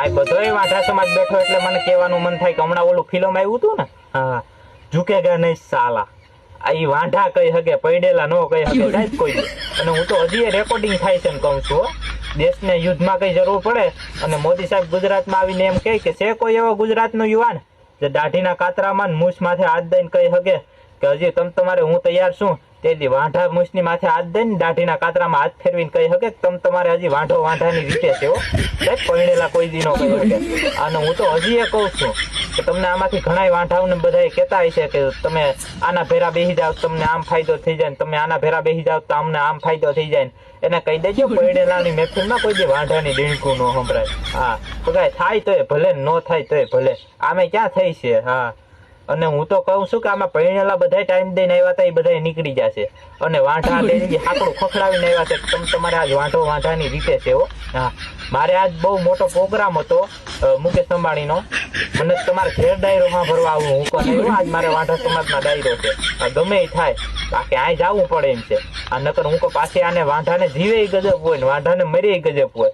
આ બધોય વાંઢા સમાજ બેઠો એટલે મને કહેવાનું મન થાય કે હમણાં ઓલું ફિલ્મ આવ્યું હતું ને, હા, ઝુકેગા નહીં સાલા. આ ઈ વાંઢા કઈ હકે, પૈડેલા નો કઈ હકે સાહેબ કોઈ. અને હું તો હજી રેકોર્ડિંગ થાય છે ને કહું છું, દેશને યુદ્ધમાં કઈ જરૂર પડે અને મોદી સાહેબ ગુજરાતમાં આવીને એમ કહે કે છે કોઈ એવો ગુજરાતનો યુવાન જે દાઢીના કાતરામાં મૂછ માથે હાથ દઈને કહી શકે કે હજી તમારે હું તૈયાર છું, તેથી વાંઢા મૂછની માથે હાથ દઈને દાઢીના કાતરામાં હાથ ફેરવીને કહી શકે કે તમારે હજી વાંઢાની રીતે છે હો સાહેબ, પરણેલા કોઈ દી નો કહી શકે. અને હું તો હજી એ કહું છું કે તમને આમાંથી ઘણા વાંઢાઓને બધા કહેતા હશે કે તમે આના ભેરા બેસી જાવ તમને આમ ફાયદો થઈ જાય, તમે આના ભેરા બેસી જાવ તો અમને આમ ફાયદો થઈ જાય. એને કહી દેજો પરણેલાની મહેફિલમાં કોઈ દી વાંઢાની ડીણકું ન સંભળાય. હા, તો કાંઈ થાય તોય ભલે, ન થાય તોય ભલે, આમે ક્યાં થઈ છે. હા, અને હું તો કહું છું કે આમાં પરણેલા બધા ટાઈમ દઈને આવ્યા હતા એ બધા નીકળી જશે અને વાંઢા લઈને હાકડું ખખડાવીને આવ્યા છે તમે તમારે આજ વાંઢાની રીતે છે હો. હા, મારે આજ બહુ મોટો પ્રોગ્રામ હતો મુકેશ અંબાણીનો, મને તમારે ઘેર ડાયરોમાં ભરવા આવું હું પણ આજ મારે વાંઢા સમાજના ડાયરો છે. ગમે એ થાય બાકી આ જવું પડે એમ છે. આ નકર હું પાછી આને વાંઢાને જીવે ગજબ હોય ને વાંઢાને મરે ગજબ હોય.